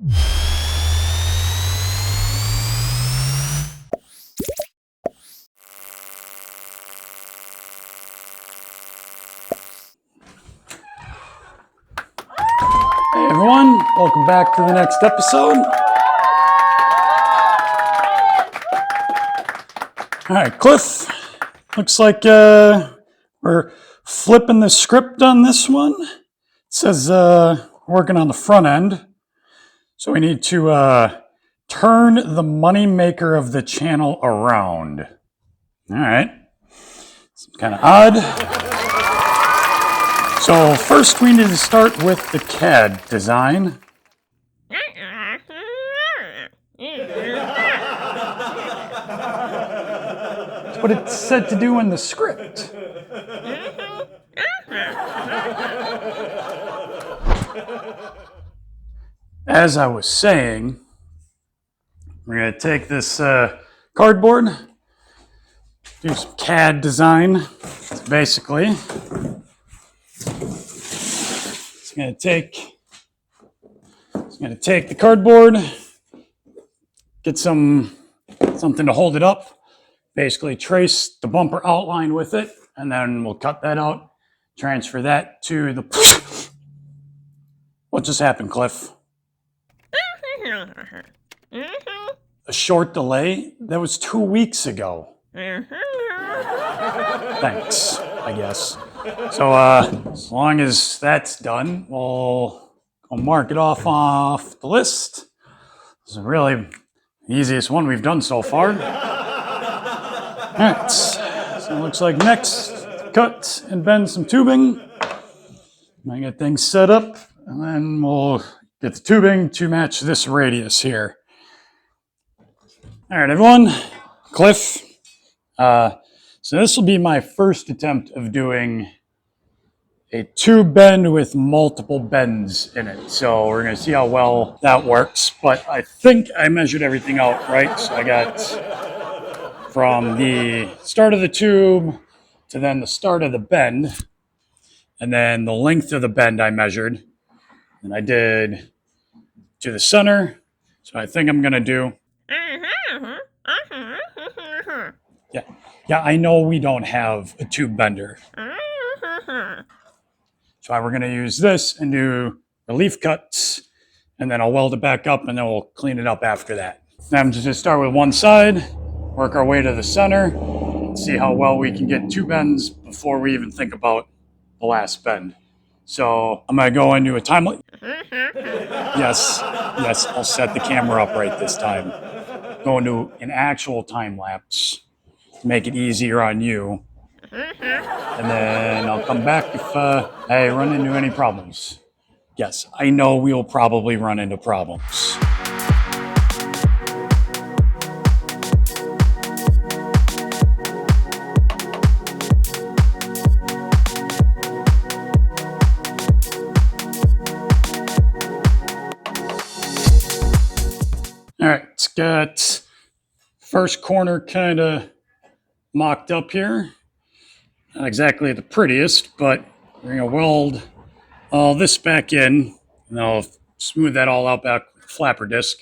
Hey everyone, welcome back to the next episode. All right, Cliff, looks like we're flipping the script on this one. It says working on the front end. So we need to turn the money maker of the channel around. All right, it's kind of odd. So first we need to start with the CAD design. That's what it said to do in the script. As I was saying, we're going to take this cardboard, do some CAD design. Basically, it's going to take the cardboard, get something to hold it up, basically trace the bumper outline with it, and then we'll cut that out, transfer that to the... What just happened, Cliff? A short delay? That was 2 weeks ago. Thanks, I guess. So as long as that's done, we'll mark it off the list. This is really the easiest one we've done so far. All right, so it looks like next, cut and bend some tubing. I get things set up, and then we'll get the tubing to match this radius here. All right, everyone, Cliff. So this will be my first attempt of doing a tube bend with multiple bends in it. So we're going to see how well that works. But I think I measured everything out right. So I got from the start of the tube to then the start of the bend. And then the length of the bend I measured. And I did to the center. So I think I'm going to do... Yeah, I know we don't have a tube bender. So we're going to use this and do relief cuts, and then I'll weld it back up, and then we'll clean it up after that. Now I'm just going to start with one side, work our way to the center, and see how well we can get two bends before we even think about the last bend. So I'm going to go into a time lapse. Yes, I'll set the camera up right this time. Go into an actual time lapse to make it easier on you. And then I'll come back if I run into any problems. Yes, I know we'll probably run into problems. All right, it's got first corner kind of mocked up here. Not exactly the prettiest, but we're going to weld all this back in, and I'll smooth that all out back with the flapper disc.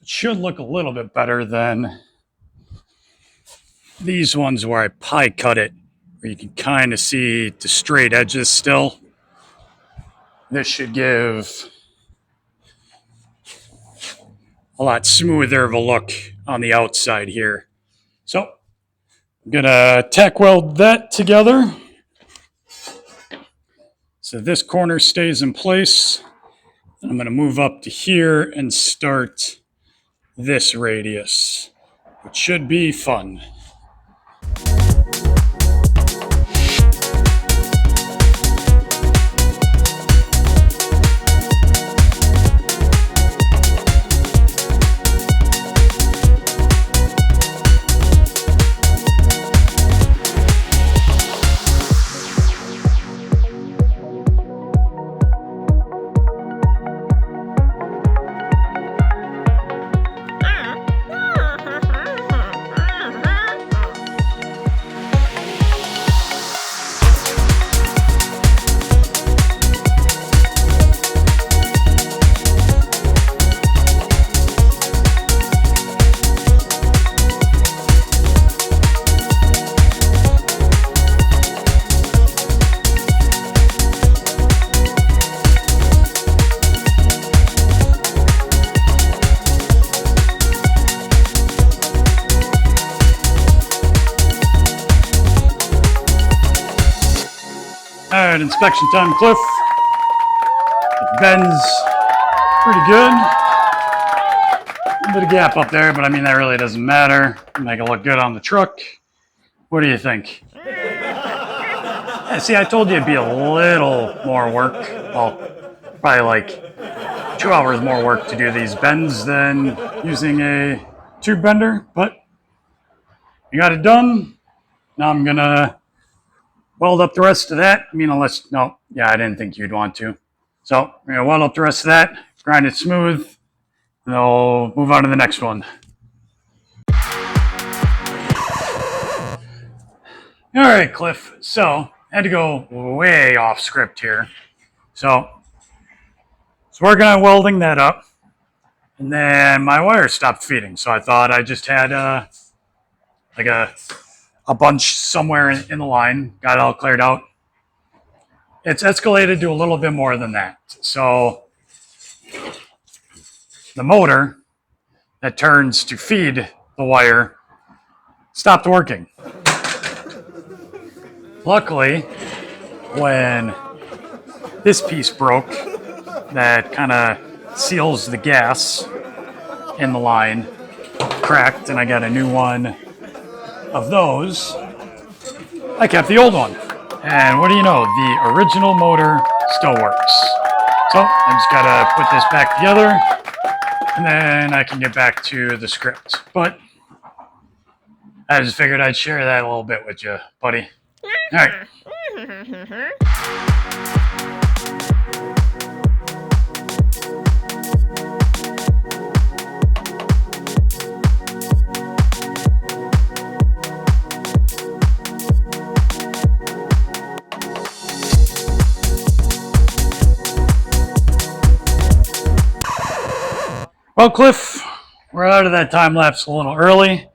It should look a little bit better than these ones where I pie cut it, where you can kind of see the straight edges still. This should give a lot smoother of a look on the outside here. So I'm gonna tack weld that together. So this corner stays in place. I'm gonna move up to here and start this radius, which should be fun. inspection time, Cliff. The bend's pretty good. A bit of gap up there, but I mean, that really doesn't matter. Make it look good on the truck. What do you think? Yeah, see, I told you it'd be a little more work. Well, probably like 2 hours more work to do these bends than using a tube bender, but you got it done. Now I'm gonna weld up the rest of that. I mean, unless, no, yeah, I didn't think you'd want to. So we're gonna weld up the rest of that, grind it smooth, and I'll move on to the next one. All right, Cliff. So I had to go way off script here. So it's working on welding that up, and then my wire stopped feeding. So I thought I just had like a bunch somewhere in the line. Got it all cleared out. It's escalated to a little bit more than that. So the motor that turns to feed the wire stopped working. Luckily, when this piece broke, that kind of seals the gas in the line, cracked, and I got a new one of those. I kept the old one. And what do you know? The original motor still works. So I just gotta put this back together, and then I can get back to the script. But I just figured I'd share that a little bit with you, buddy. All right. Well, Cliff, we're out of that time lapse a little early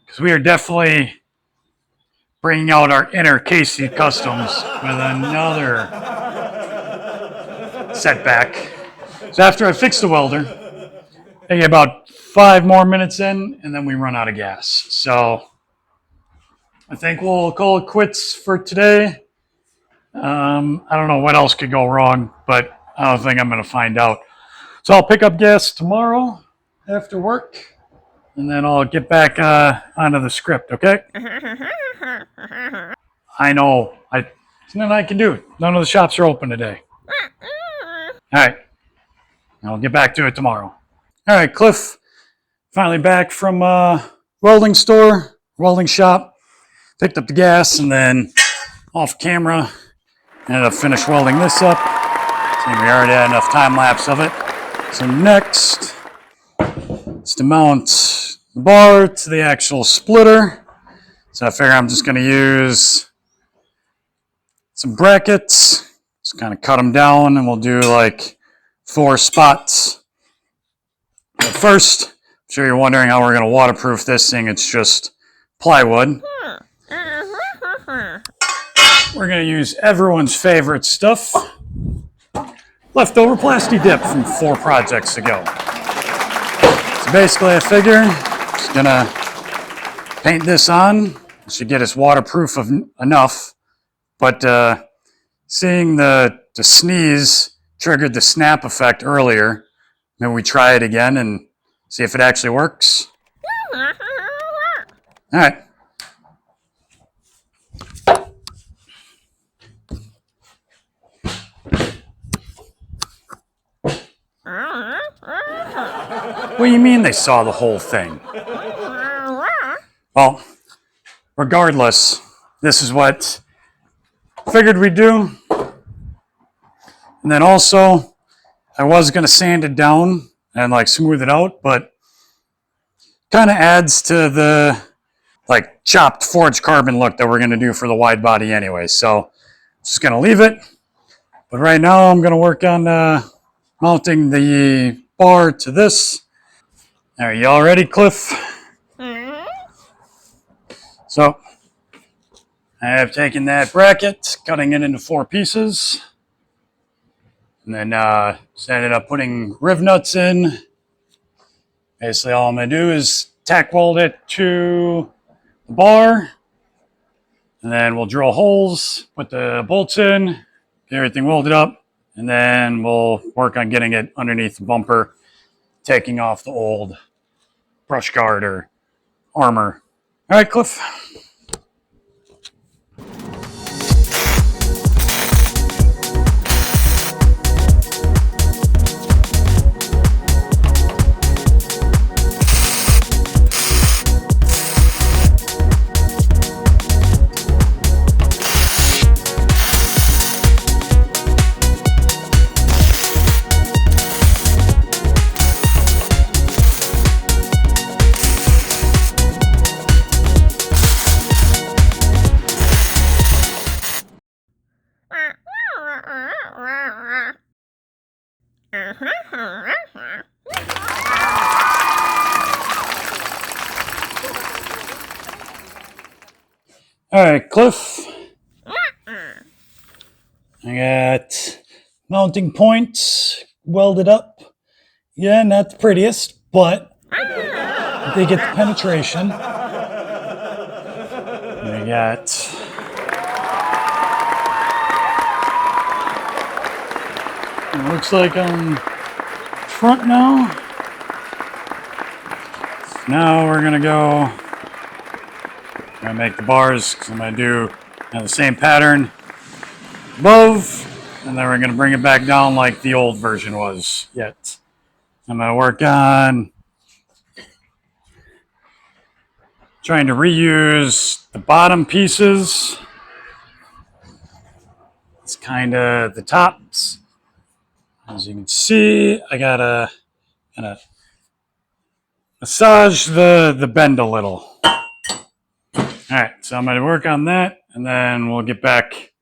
because we are definitely bringing out our inner Casey Customs with another setback. So after I fix the welder, I get about 5 more minutes in, and then we run out of gas. So I think we'll call it quits for today. I don't know what else could go wrong, but I don't think I'm going to find out. So I'll pick up gas tomorrow after work, and then I'll get back onto the script, okay? I know. There's nothing I can do. None of the shops are open today. All right. I'll get back to it tomorrow. All right, Cliff. Finally back from welding shop. Picked up the gas, and then off camera, ended up finished welding this up. See, we already had enough time lapse of it. So next is to mount the bar to the actual splitter. So I figure I'm just going to use some brackets, just kind of cut them down, and we'll do like 4 spots. But first, I'm sure you're wondering how we're going to waterproof this thing. It's just plywood. We're going to use everyone's favorite stuff. Leftover plastic dip from 4 projects ago. So basically, I figure just gonna paint this on. It should get us waterproof enough. But seeing the sneeze triggered the snap effect earlier, maybe we try it again and see if it actually works. All right. What do you mean they saw the whole thing? Well, regardless, this is what I figured we'd do. And then also, I was going to sand it down and like smooth it out, but kind of adds to the like chopped forged carbon look that we're going to do for the wide body anyway. So just going to leave it. But right now I'm going to work on mounting the bar to this. Are you all ready, Cliff? So I have taken that bracket, cutting it into 4 pieces, and then ended up putting riv nuts in. Basically all I'm going to do is tack weld it to the bar, And then we'll drill holes, put the bolts in, get everything welded up, and then we'll work on getting it underneath the bumper, taking off the old brush guard or armor. All right, Cliff. All right, Cliff. I got mounting points welded up. Yeah, not the prettiest, but they get the penetration. I got it looks like I'm front now. Now we're gonna make the bars because I'm gonna do the same pattern above, and then we're gonna bring it back down like the old version was. Yet I'm gonna work on trying to reuse the bottom pieces. It's kind of the tops. As you can see, I gotta kind of massage the bend a little. All right, so I'm gonna work on that, and then we'll get back,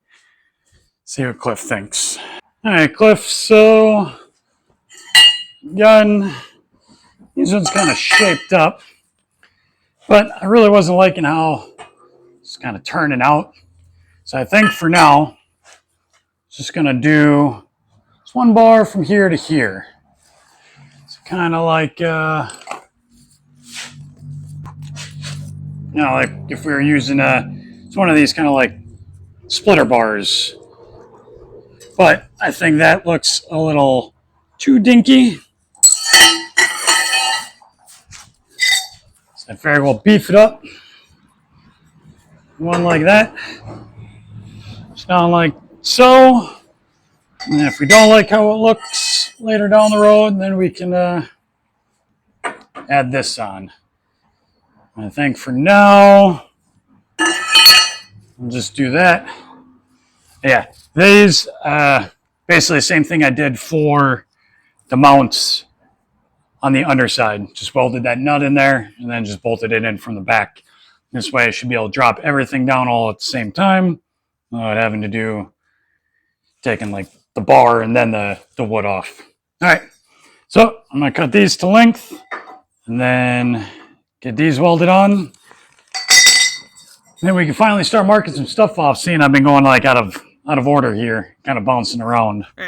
see what Cliff thinks. All right, Cliff, so gun, these ones kind of shaped up, but I really wasn't liking how it's kind of turning out. So I think for now, just gonna do just one bar from here to here. It's kind of like, like if we were using it's one of these kind of like splitter bars. But I think that looks a little too dinky. So I figure we'll beef it up. One like that. Just down like so. And if we don't like how it looks later down the road, then we can add this on. I think for now, we'll just do that. Yeah, these, basically the same thing I did for the mounts on the underside. Just welded that nut in there and then just bolted it in from the back. This way I should be able to drop everything down all at the same time without having to do taking like the bar and then the wood off. All right, so I'm gonna cut these to length and then get these welded on. And then we can finally start marking some stuff off, seeing I've been going like out of order here, kind of bouncing around. All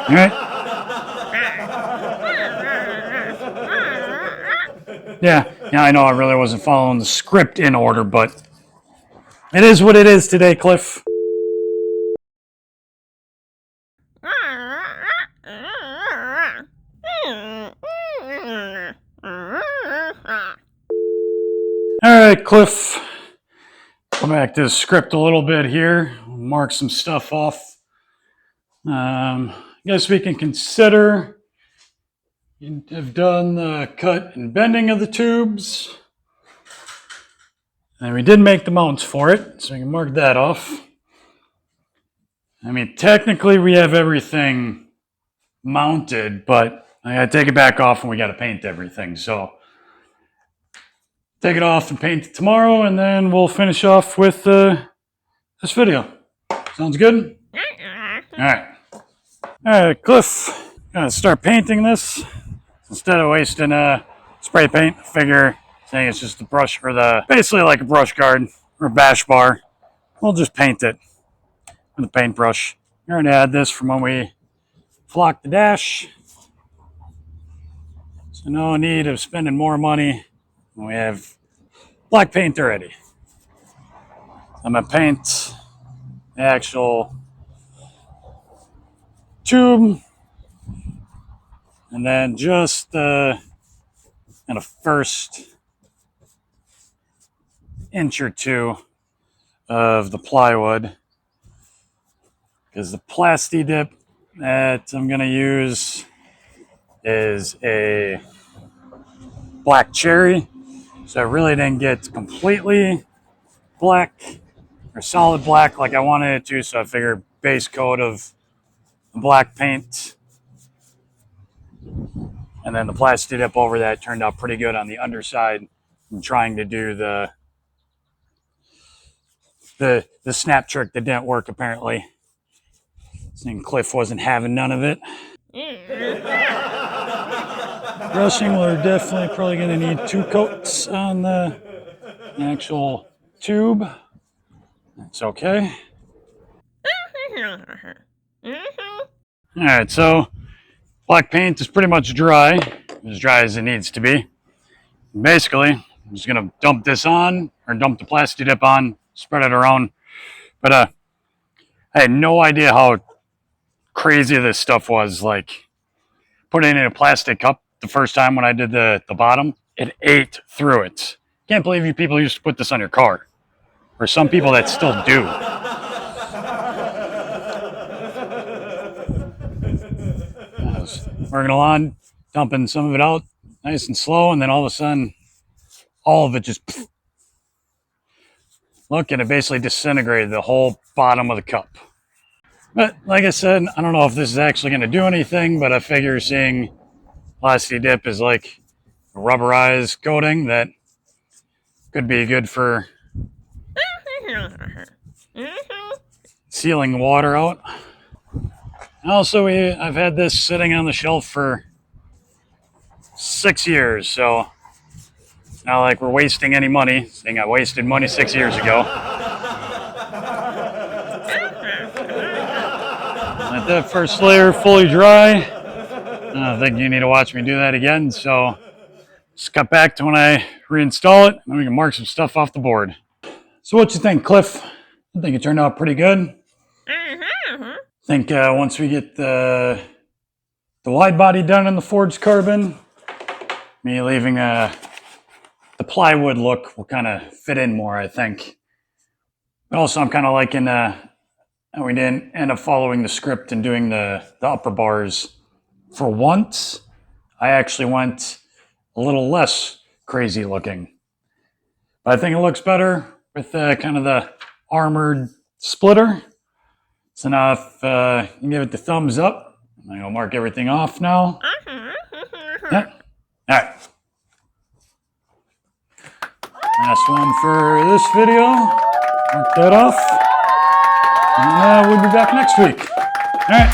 right. Yeah, I know I really wasn't following the script in order, but it is what it is today, Cliff. All right, Cliff. Go back to the script a little bit here. Mark some stuff off. I guess we can consider you have done the cut and bending of the tubes. And we did make the mounts for it, so we can mark that off. I mean, technically we have everything mounted, but I gotta take it back off and we gotta paint everything. So take it off and paint it tomorrow, and then we'll finish off with this video. Sounds good? All right. All right, Cliff, gonna start painting this. Instead of wasting spray paint, I figure saying it's just a brush or basically like a brush guard or a bash bar. We'll just paint it with a paintbrush. We're gonna add this from when we flocked the dash. So no need of spending more money when we have black paint already. I'm going to paint the actual tube, and then just in a first inch or two of the plywood, because the plasti dip that I'm going to use is a black cherry, so I really didn't get completely black or solid black like I wanted it to, so I figured base coat of black paint and then the plasti dip over that turned out pretty good on the underside. I'm trying to do the snap trick that didn't work apparently. Seeing Cliff wasn't having none of it. Brushing, we're definitely probably going to need 2 coats on the actual tube. That's okay. Alright, so black paint is pretty much dry as it needs to be. Basically, I'm just going to dump this on, or dump the plasti dip on, spread it around. But I had no idea how crazy this stuff was. Like, putting it in a plastic cup the first time when I did the bottom, it ate through it. Can't believe you people used to put this on your car. Or some people that still do. I was working along, dumping some of it out nice and slow, and then all of a sudden, all of it just... Look, and it basically disintegrated the whole bottom of the cup. But like I said, I don't know if this is actually going to do anything, but I figure seeing plasti dip is like a rubberized coating that could be good for sealing water out. Also, I've had this sitting on the shelf for 6 years, so it's not like we're wasting any money, saying I wasted money 6 years ago. Let that first layer fully dry. I don't think you need to watch me do that again, so just cut back to when I reinstall it, and then we can mark some stuff off the board. So what you think, Cliff? I think it turned out pretty good. I think once we get the wide body done in the forged carbon, me leaving the plywood look will kind of fit in more, I think. But also, I'm kind of liking we didn't end up following the script and doing the upper bars. For once, I actually went a little less crazy looking. But I think it looks better with kind of the armored splitter. So now if you give it the thumbs up, I'm going to mark everything off now. Yeah. All right. Last one for this video. Mark that off. And we'll be back next week. All right.